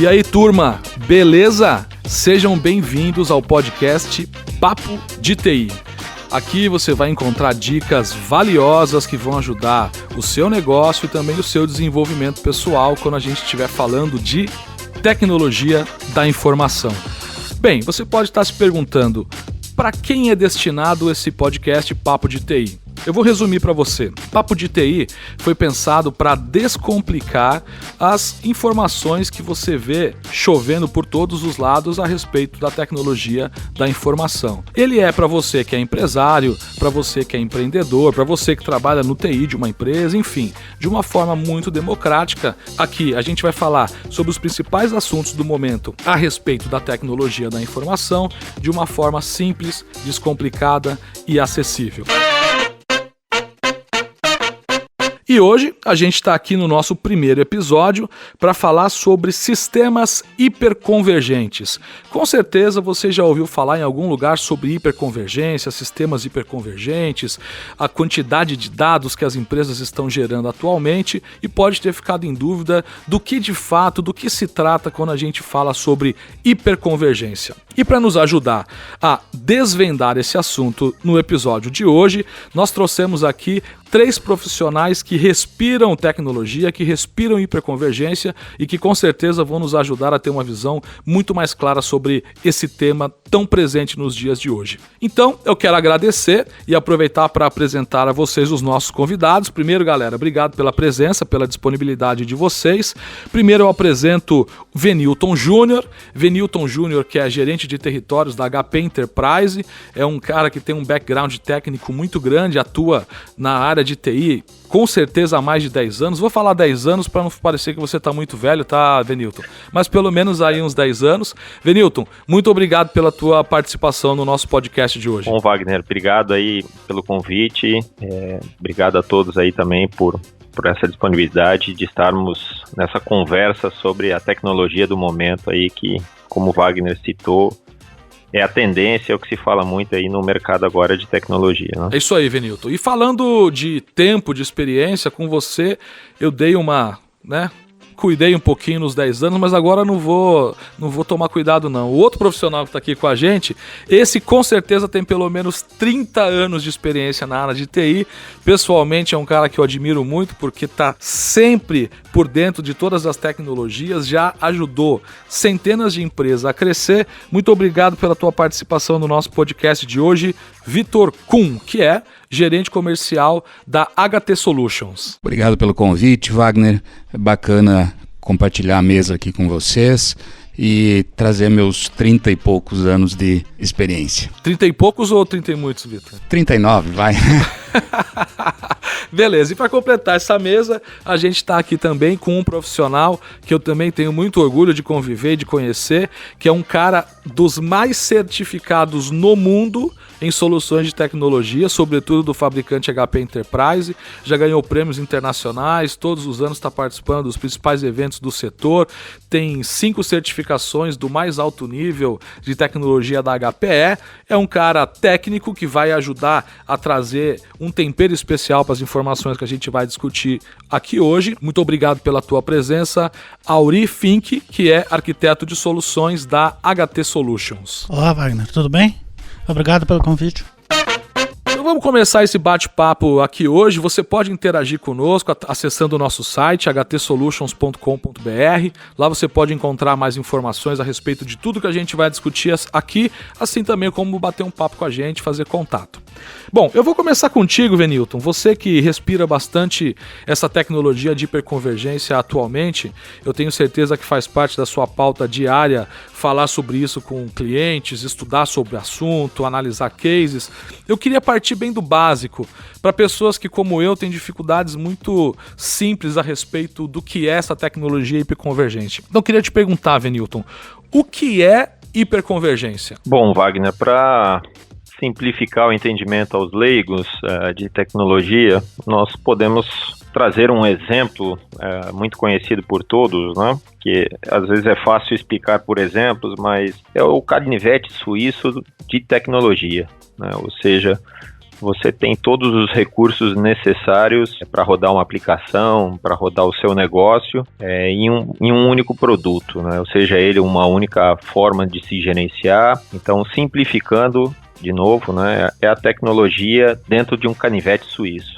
E aí, turma, beleza? Sejam bem-vindos ao podcast Papo de TI. Aqui você vai encontrar dicas valiosas que vão ajudar o seu negócio e também o seu desenvolvimento pessoal quando a gente estiver falando de tecnologia da informação. Bem, você pode estar se perguntando, para quem é destinado esse podcast Papo de TI? Eu vou resumir para você. Papo de TI foi pensado para descomplicar as informações que você vê chovendo por todos os lados a respeito da tecnologia da informação. Ele é para você que é empresário, para você que é empreendedor, para você que trabalha no TI de uma empresa, enfim, de uma forma muito democrática. Aqui a gente vai falar sobre os principais assuntos do momento a respeito da tecnologia da informação de uma forma simples, descomplicada e acessível. E hoje a gente está aqui no nosso primeiro episódio para falar sobre sistemas hiperconvergentes. Com certeza você já ouviu falar em algum lugar sobre hiperconvergência, sistemas hiperconvergentes, a quantidade de dados que as empresas estão gerando atualmente e pode ter ficado em dúvida do que de fato, do que se trata quando a gente fala sobre hiperconvergência. E para nos ajudar a desvendar esse assunto no episódio de hoje, nós trouxemos aqui 3 profissionais que respiram tecnologia, que respiram hiperconvergência e que com certeza vão nos ajudar a ter uma visão muito mais clara sobre esse tema tão presente nos dias de hoje. Então, eu quero agradecer e aproveitar para apresentar a vocês os nossos convidados. Primeiro, galera, obrigado pela presença, pela disponibilidade de vocês. Primeiro eu apresento Venilton Júnior. Venilton Júnior, que é gerente de territórios da HP Enterprise, é um cara que tem um background técnico muito grande, atua na área de TI, com certeza há mais de 10 anos. Vou falar 10 anos para não parecer que você está muito velho, tá, Venilton? Mas pelo menos aí uns 10 anos. Venilton, muito obrigado pela tua participação no nosso podcast de hoje. Bom, Wagner, obrigado aí pelo convite. Obrigado a todos aí também por essa disponibilidade de estarmos nessa conversa sobre a tecnologia do momento aí que, como o Wagner citou, é a tendência, é o que se fala muito aí no mercado agora de tecnologia, né? É isso aí, Venilton. E falando de tempo, de experiência, com você, eu dei cuidei um pouquinho nos 10 anos, mas agora não vou tomar cuidado não. O outro profissional que está aqui com a gente, esse com certeza tem pelo menos 30 anos de experiência na área de TI. Pessoalmente é um cara que eu admiro muito porque está sempre por dentro de todas as tecnologias, já ajudou centenas de empresas a crescer. Muito obrigado pela tua participação no nosso podcast de hoje, Vitor Kuhn, que é gerente comercial da HT Solutions. Obrigado pelo convite, Wagner. É bacana compartilhar a mesa aqui com vocês e trazer meus 30 e poucos anos de experiência. 30 e poucos ou 30 e muitos, Vitor? 39, vai. Beleza, e para completar essa mesa, a gente está aqui também com um profissional que eu também tenho muito orgulho de conviver e de conhecer, que é um cara dos mais certificados no mundo em soluções de tecnologia, sobretudo do fabricante HP Enterprise, já ganhou prêmios internacionais, todos os anos está participando dos principais eventos do setor, tem 5 certificações do mais alto nível de tecnologia da HPE, é um cara técnico que vai ajudar a trazer um tempero especial para as informações que a gente vai discutir aqui hoje. Muito obrigado pela tua presença, Auri Fink, que é arquiteto de soluções da HT Solutions. Olá, Wagner, tudo bem? Obrigado pelo convite. Então vamos começar esse bate-papo aqui hoje. Você pode interagir conosco acessando o nosso site htsolutions.com.br. Lá você pode encontrar mais informações a respeito de tudo que a gente vai discutir aqui, assim também como bater um papo com a gente, fazer contato. Bom, eu vou começar contigo, Venilton. Você que respira bastante essa tecnologia de hiperconvergência atualmente, eu tenho certeza que faz parte da sua pauta diária falar sobre isso com clientes, estudar sobre o assunto, analisar cases. Eu queria partir bem do básico, para pessoas que, como eu, têm dificuldades muito simples a respeito do que é essa tecnologia hiperconvergente. Então, eu queria te perguntar, Venilton, o que é hiperconvergência? Bom, Wagner, para simplificar o entendimento aos leigos de tecnologia, nós podemos trazer um exemplo muito conhecido por todos, né? Que às vezes é fácil explicar por exemplos, mas é o canivete suíço de tecnologia, né? Ou seja, você tem todos os recursos necessários para rodar uma aplicação, para rodar o seu negócio em um único produto, né? Ou seja, ele uma única forma de se gerenciar. Então, simplificando, de novo, né, é a tecnologia dentro de um canivete suíço.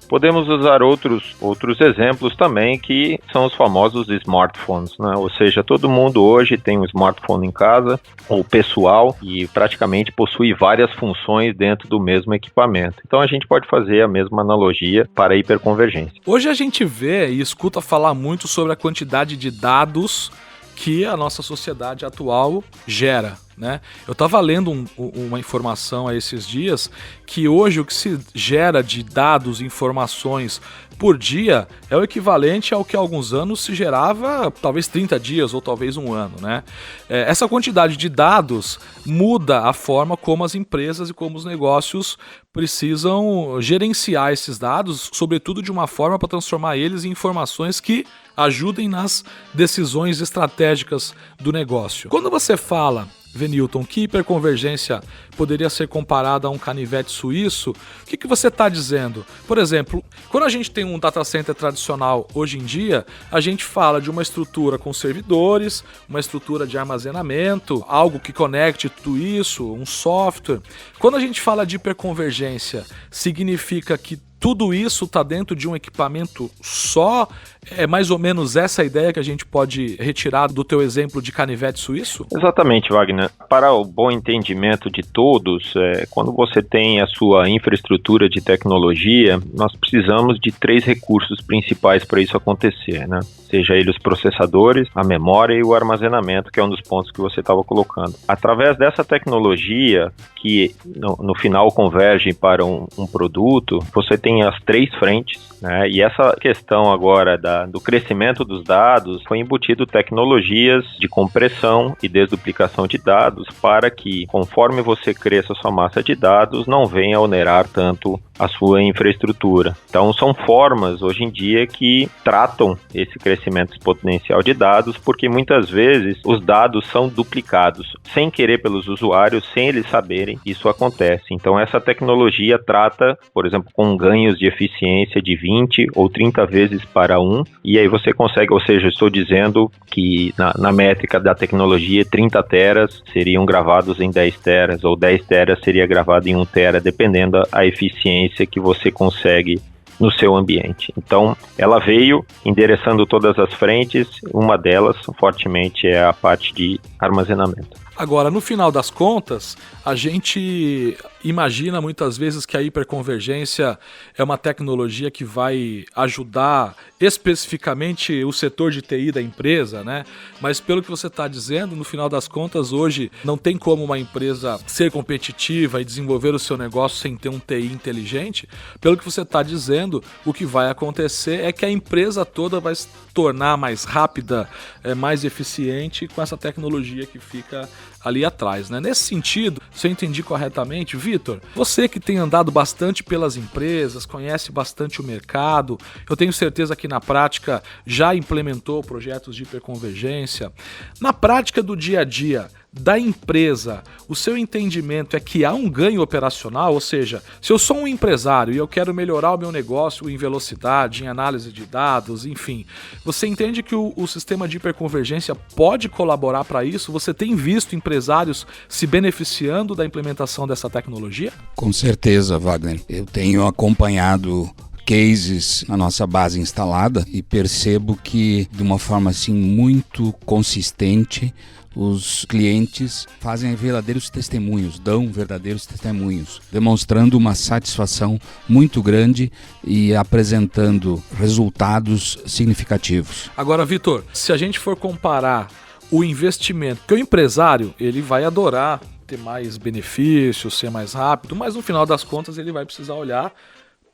Podemos usar outros exemplos também, que são os famosos smartphones, né? Ou seja, todo mundo hoje tem um smartphone em casa, ou pessoal, e praticamente possui várias funções dentro do mesmo equipamento. Então a gente pode fazer a mesma analogia para a hiperconvergência. Hoje a gente vê e escuta falar muito sobre a quantidade de dados que a nossa sociedade atual gera, né? Eu estava lendo uma informação a esses dias que hoje o que se gera de dados e informações por dia é o equivalente ao que há alguns anos se gerava talvez 30 dias ou talvez um ano, né? Essa quantidade de dados muda a forma como as empresas e como os negócios precisam gerenciar esses dados, sobretudo de uma forma para transformar eles em informações que ajudem nas decisões estratégicas do negócio. Quando você fala, Venilton, que hiperconvergência poderia ser comparada a um canivete suíço, o que você está dizendo? Por exemplo, quando a gente tem um data center tradicional hoje em dia, a gente fala de uma estrutura com servidores, uma estrutura de armazenamento, algo que conecte tudo isso, um software. Quando a gente fala de hiperconvergência, significa que tudo isso está dentro de um equipamento só? É mais ou menos essa a ideia que a gente pode retirar do teu exemplo de canivete suíço? Exatamente, Wagner. Para o bom entendimento de todos, quando você tem a sua infraestrutura de tecnologia, nós precisamos de 3 recursos principais para isso acontecer, né? Seja ele os processadores, a memória e o armazenamento, que é um dos pontos que você estava colocando. Através dessa tecnologia, que no final converge para um produto, você tem as 3 frentes, né? E essa questão agora do crescimento dos dados foi embutido tecnologias de compressão e desduplicação de dados para que, conforme você cresça a sua massa de dados, não venha onerar tanto a sua infraestrutura. Então, são formas, hoje em dia, que tratam esse crescimento exponencial de dados, porque muitas vezes os dados são duplicados, sem querer pelos usuários, sem eles saberem, isso acontece. Então, essa tecnologia trata, por exemplo, com ganhos de eficiência de 20 ou 30 vezes para 1, e aí você consegue, ou seja, estou dizendo que na métrica da tecnologia, 30 teras seriam gravados em 10 teras, ou 10 teras seria gravado em 1 tera, dependendo da eficiência que você consegue no seu ambiente. Então, ela veio endereçando todas as frentes, uma delas, fortemente, é a parte de armazenamento. Agora, no final das contas, a gente imagina muitas vezes que a hiperconvergência é uma tecnologia que vai ajudar especificamente o setor de TI da empresa, né? Mas pelo que você está dizendo, no final das contas, hoje não tem como uma empresa ser competitiva e desenvolver o seu negócio sem ter um TI inteligente. Pelo que você está dizendo, o que vai acontecer é que a empresa toda vai se tornar mais rápida, mais eficiente com essa tecnologia que fica ali atrás, né? Nesse sentido, se eu entendi corretamente, Vitor, você que tem andado bastante pelas empresas, conhece bastante o mercado, eu tenho certeza que na prática já implementou projetos de hiperconvergência. Na prática do dia a dia da empresa, o seu entendimento é que há um ganho operacional? Ou seja, se eu sou um empresário e eu quero melhorar o meu negócio em velocidade, em análise de dados, enfim, você entende que o sistema de hiperconvergência pode colaborar para isso? Você tem visto empresários se beneficiando da implementação dessa tecnologia? Com certeza, Wagner. Eu tenho acompanhado cases na nossa base instalada e percebo que, de uma forma assim muito consistente, os clientes fazem verdadeiros testemunhos, dão verdadeiros testemunhos, demonstrando uma satisfação muito grande e apresentando resultados significativos. Agora, Vitor, se a gente for comparar o investimento, porque o empresário ele vai adorar ter mais benefícios, ser mais rápido, mas no final das contas ele vai precisar olhar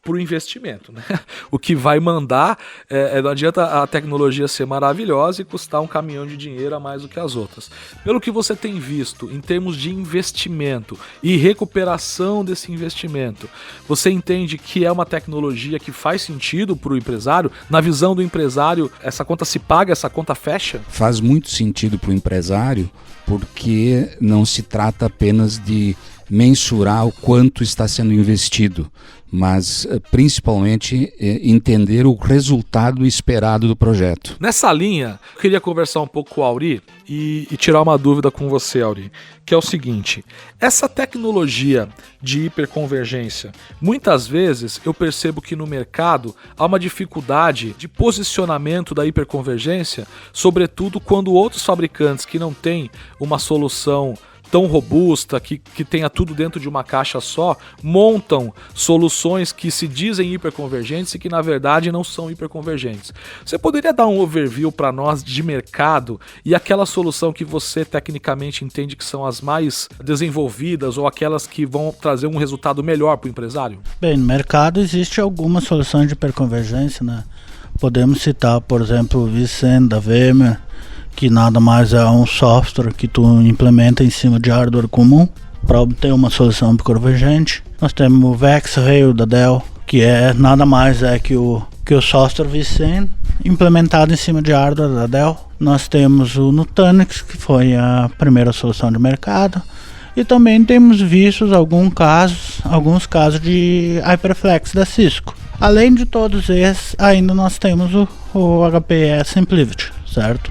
para o investimento, né? O que vai mandar, não adianta a tecnologia ser maravilhosa e custar um caminhão de dinheiro a mais do que as outras. Pelo que você tem visto em termos de investimento e recuperação desse investimento, você entende que é uma tecnologia que faz sentido para o empresário? Na visão do empresário, essa conta se paga, essa conta fecha? Faz muito sentido para o empresário, porque não se trata apenas de mensurar o quanto está sendo investido, mas principalmente entender o resultado esperado do projeto. Nessa linha, eu queria conversar um pouco com o Auri e tirar uma dúvida com você, Auri, que é o seguinte: essa tecnologia de hiperconvergência, muitas vezes eu percebo que no mercado há uma dificuldade de posicionamento da hiperconvergência, sobretudo quando outros fabricantes que não têm uma solução tão robusta, que tenha tudo dentro de uma caixa só, montam soluções que se dizem hiperconvergentes e que na verdade não são hiperconvergentes. Você poderia dar um overview para nós de mercado e aquela solução que você tecnicamente entende que são as mais desenvolvidas ou aquelas que vão trazer um resultado melhor para o empresário? Bem, no mercado existe algumas soluções de hiperconvergência, né? Podemos citar, por exemplo, o vSAN da VMware, que nada mais é um software que tu implementa em cima de hardware comum para obter uma solução hiperconvergente. Nós temos o VxRail da Dell, que nada mais que o software vSAN implementado em cima de hardware da Dell. Nós temos o Nutanix, que foi a primeira solução de mercado, e também temos visto alguns casos de HyperFlex da Cisco. Além de todos esses, ainda nós temos o HPE SimpliVity, certo?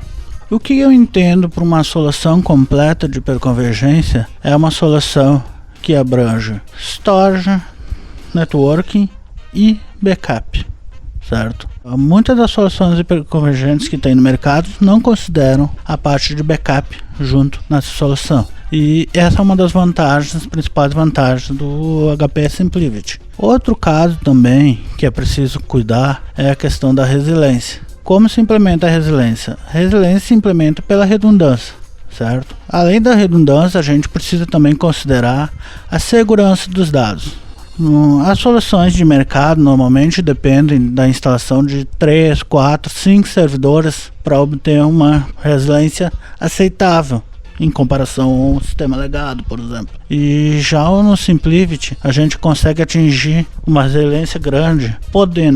O que eu entendo por uma solução completa de hiperconvergência é uma solução que abrange storage, networking e backup, certo? Muitas das soluções hiperconvergentes que tem no mercado não consideram a parte de backup junto nessa solução. E essa é uma das principais vantagens do HPE SimpliVity. Outro caso também que é preciso cuidar é a questão da resiliência. Como se implementa a resiliência? A resiliência se implementa pela redundância, certo? Além da redundância, a gente precisa também considerar a segurança dos dados. As soluções de mercado normalmente dependem da instalação de 3, 4, 5 servidores para obter uma resiliência aceitável em comparação a um sistema legado, por exemplo. E já no SimpliVity, a gente consegue atingir uma resiliência grande,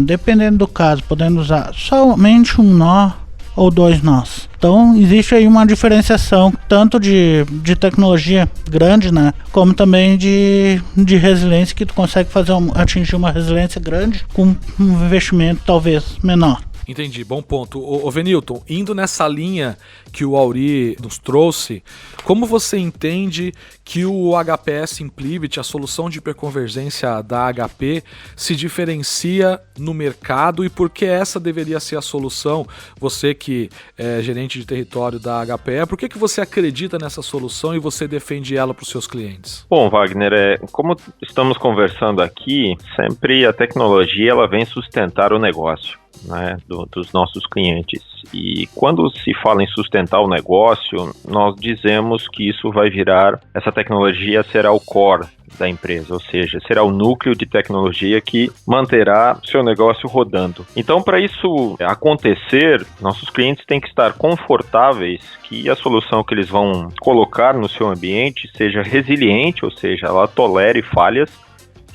dependendo do caso, podendo usar somente um nó ou 2 nós. Então existe aí uma diferenciação tanto de tecnologia grande, né, como também de resiliência, que tu consegue atingir uma resiliência grande com um investimento talvez menor. Entendi, bom ponto. Ô Venilton, indo nessa linha que o Auri nos trouxe, como você entende que o HPE SimpliVity, a solução de hiperconvergência da HP, se diferencia no mercado e por que essa deveria ser a solução? Você que é gerente de território da HPE, por que você acredita nessa solução e você defende ela para os seus clientes? Bom, Wagner, como estamos conversando aqui, sempre a tecnologia ela vem sustentar o negócio, né, dos nossos clientes. E quando se fala em sustentar o negócio, nós dizemos que isso vai virar, essa tecnologia será o core da empresa, ou seja, será o núcleo de tecnologia que manterá seu negócio rodando. Então, para isso acontecer, nossos clientes têm que estar confortáveis que a solução que eles vão colocar no seu ambiente seja resiliente, ou seja, ela tolere falhas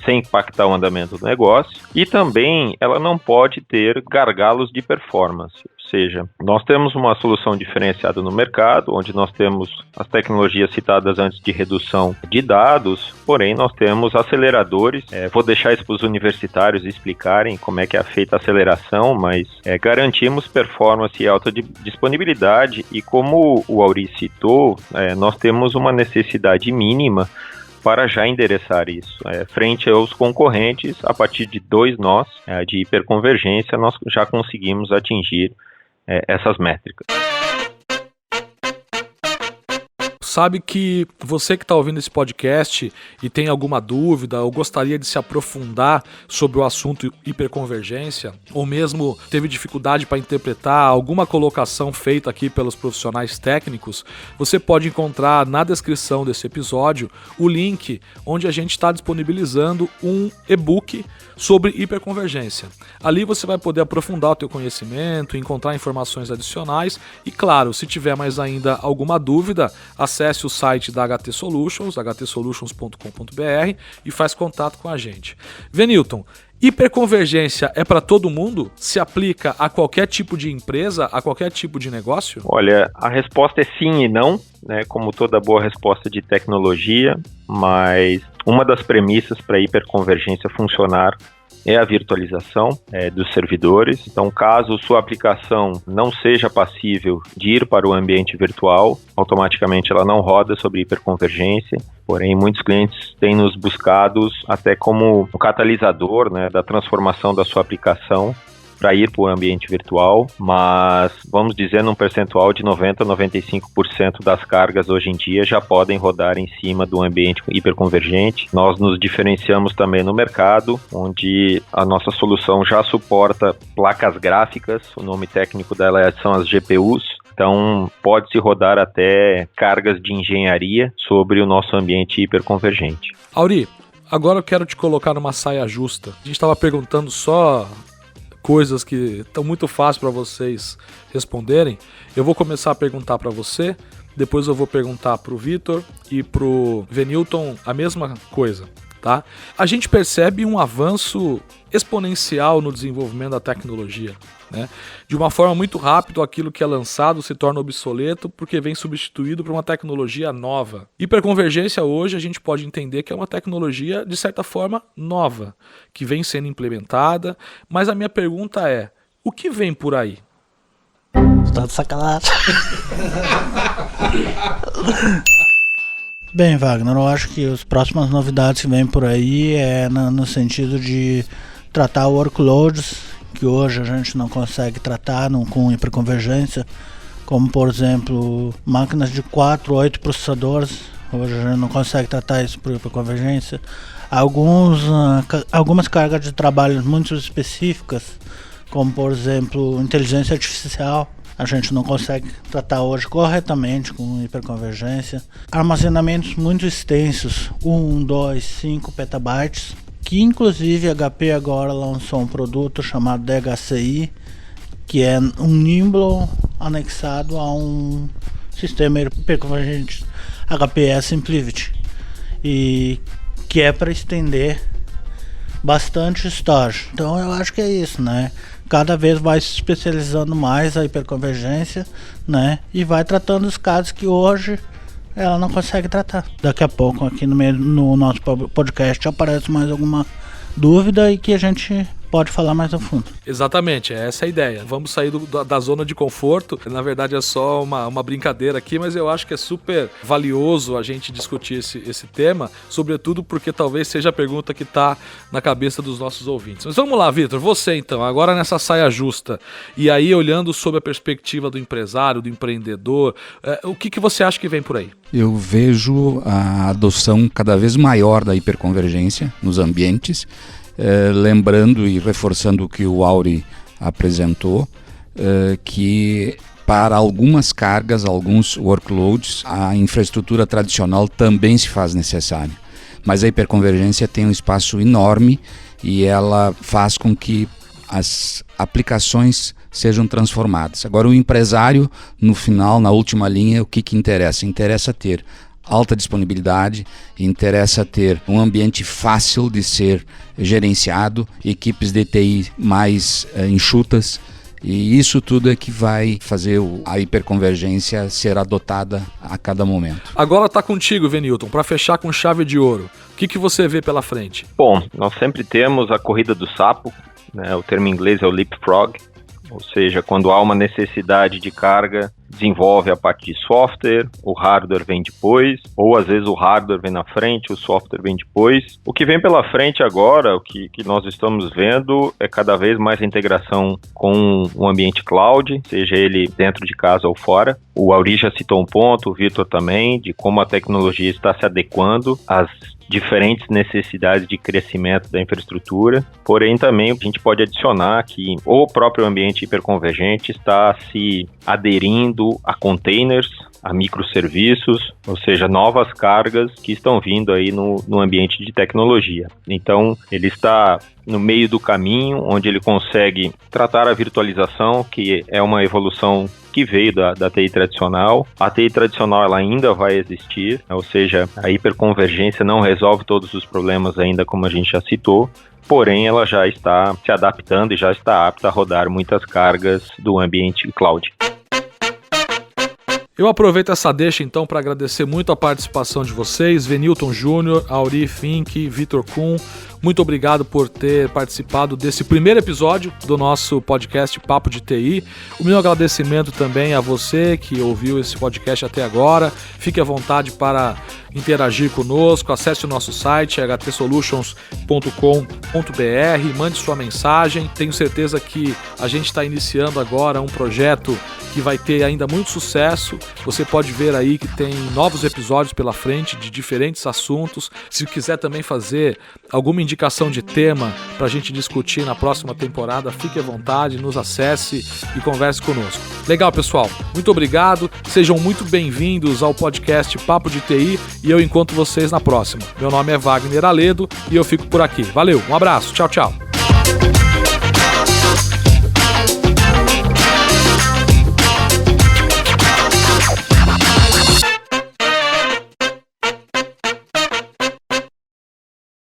sem impactar o andamento do negócio, e também ela não pode ter gargalos de performance. Ou seja, nós temos uma solução diferenciada no mercado, onde nós temos as tecnologias citadas antes de redução de dados, porém nós temos aceleradores. Vou deixar isso para os universitários explicarem como é que é feita a aceleração, mas garantimos performance e alta disponibilidade, e como o Auri citou, nós temos uma necessidade mínima para já endereçar isso. Frente aos concorrentes, a partir de 2 nós de hiperconvergência, nós já conseguimos atingir essas métricas. Sabe que você que está ouvindo esse podcast e tem alguma dúvida ou gostaria de se aprofundar sobre o assunto hiperconvergência, ou mesmo teve dificuldade para interpretar alguma colocação feita aqui pelos profissionais técnicos, você pode encontrar na descrição desse episódio o link onde a gente está disponibilizando um e-book sobre hiperconvergência. Ali você vai poder aprofundar o teu conhecimento, encontrar informações adicionais e, claro, se tiver mais ainda alguma dúvida, acesse acesse o site da HT Solutions, htsolutions.com.br, e faz contato com a gente. Venilton, hiperconvergência é para todo mundo? Se aplica a qualquer tipo de empresa, a qualquer tipo de negócio? Olha, a resposta é sim e não, né? Como toda boa resposta de tecnologia, mas uma das premissas para a hiperconvergência funcionar é a virtualização dos servidores. Então, caso sua aplicação não seja passível de ir para o ambiente virtual, automaticamente ela não roda sobre hiperconvergência. Porém, muitos clientes têm nos buscado até como um catalisador, né, da transformação da sua aplicação para ir para o ambiente virtual, mas vamos dizer num percentual de 90% a 95% das cargas hoje em dia já podem rodar em cima do ambiente hiperconvergente. Nós nos diferenciamos também no mercado, onde a nossa solução já suporta placas gráficas, o nome técnico dela são as GPUs. Então, pode-se rodar até cargas de engenharia sobre o nosso ambiente hiperconvergente. Auri, agora eu quero te colocar numa saia justa. A gente estava perguntando só coisas que estão muito fáceis para vocês responderem. Eu vou começar a perguntar para você, depois eu vou perguntar para o Vitor e para o Venilton a mesma coisa, tá? A gente percebe um avanço exponencial no desenvolvimento da tecnologia, né? De uma forma muito rápida, aquilo que é lançado se torna obsoleto porque vem substituído por uma tecnologia nova. Hiperconvergência hoje a gente pode entender que é uma tecnologia de certa forma nova, que vem sendo implementada, mas a minha pergunta é, o que vem por aí? Tá de sacanagem. Bem, Wagner, eu acho que as próximas novidades que vêm por aí é no sentido de tratar workloads que hoje a gente não consegue tratar com hiperconvergência, como por exemplo máquinas de 4, 8 processadores, hoje a gente não consegue tratar isso por hiperconvergência. Algumas cargas de trabalho muito específicas, como por exemplo inteligência artificial, a gente não consegue tratar hoje corretamente com hiperconvergência. Armazenamentos muito extensos, 1, 2, 5 petabytes, que inclusive a HP agora lançou um produto chamado DHCI, que é um Nimble anexado a um sistema hiperconvergente HPE SimpliVity, e que é para estender bastante storage. Então eu acho que é isso, né? Cada vez vai se especializando mais a hiperconvergência, né? E vai tratando os casos que hoje ela não consegue tratar. Daqui a pouco aqui no nosso podcast aparece mais alguma dúvida e que a gente pode falar mais a fundo. Exatamente, essa é a ideia. Vamos sair da zona de conforto. Na verdade é só uma brincadeira aqui, mas eu acho que é super valioso a gente discutir esse tema, sobretudo porque talvez seja a pergunta que está na cabeça dos nossos ouvintes. Mas vamos lá, Vitor, você então, agora nessa saia justa, e aí olhando sob a perspectiva do empresário, do empreendedor, o que você acha que vem por aí? Eu vejo a adoção cada vez maior da hiperconvergência nos ambientes, lembrando e reforçando o que o Auri apresentou, que para algumas cargas, alguns workloads, a infraestrutura tradicional também se faz necessária. Mas a hiperconvergência tem um espaço enorme e ela faz com que as aplicações sejam transformadas. Agora o empresário, no final, na última linha, o que interessa? Interessa ter alta disponibilidade, interessa ter um ambiente fácil de ser gerenciado, equipes de TI mais enxutas, e isso tudo é que vai fazer a hiperconvergência ser adotada a cada momento. Agora está contigo, Venilton, para fechar com chave de ouro. O que você vê pela frente? Bom, nós sempre temos a corrida do sapo, né? O termo em inglês é o leapfrog, ou seja, quando há uma necessidade de carga, desenvolve a parte de software, o hardware vem depois, ou às vezes o hardware vem na frente, o software vem depois. O que vem pela frente agora, o que nós estamos vendo é cada vez mais a integração com o ambiente cloud, seja ele dentro de casa ou fora. O Auri já citou um ponto, o Vitor também, de como a tecnologia está se adequando às diferentes necessidades de crescimento da infraestrutura, porém também a gente pode adicionar que o próprio ambiente hiperconvergente está se aderindo a containers, a microserviços, ou seja, novas cargas que estão vindo aí no ambiente de tecnologia. Então, ele está no meio do caminho, onde ele consegue tratar a virtualização, que é uma evolução que veio da TI tradicional. A TI tradicional ela ainda vai existir, ou seja, a hiperconvergência não resolve todos os problemas ainda, como a gente já citou, porém ela já está se adaptando e já está apta a rodar muitas cargas do ambiente cloud. Eu aproveito essa deixa então para agradecer muito a participação de vocês, Venilton Júnior, Auri Fink, Vitor Kuhn. Muito obrigado por ter participado desse primeiro episódio do nosso podcast Papo de TI. O meu agradecimento também a você que ouviu esse podcast até agora. Fique à vontade para interagir conosco, acesse o nosso site htsolutions.com.br, mande sua mensagem. Tenho certeza que a gente está iniciando agora um projeto que vai ter ainda muito sucesso. Você pode ver aí que tem novos episódios pela frente de diferentes assuntos. Se quiser também fazer alguma indicação de tema para a gente discutir na próxima temporada, fique à vontade, nos acesse e converse conosco. Legal, pessoal. Muito obrigado. Sejam muito bem-vindos ao podcast Papo de TI e eu encontro vocês na próxima. Meu nome é Wagner Aledo e eu fico por aqui. Valeu, um abraço, tchau, tchau.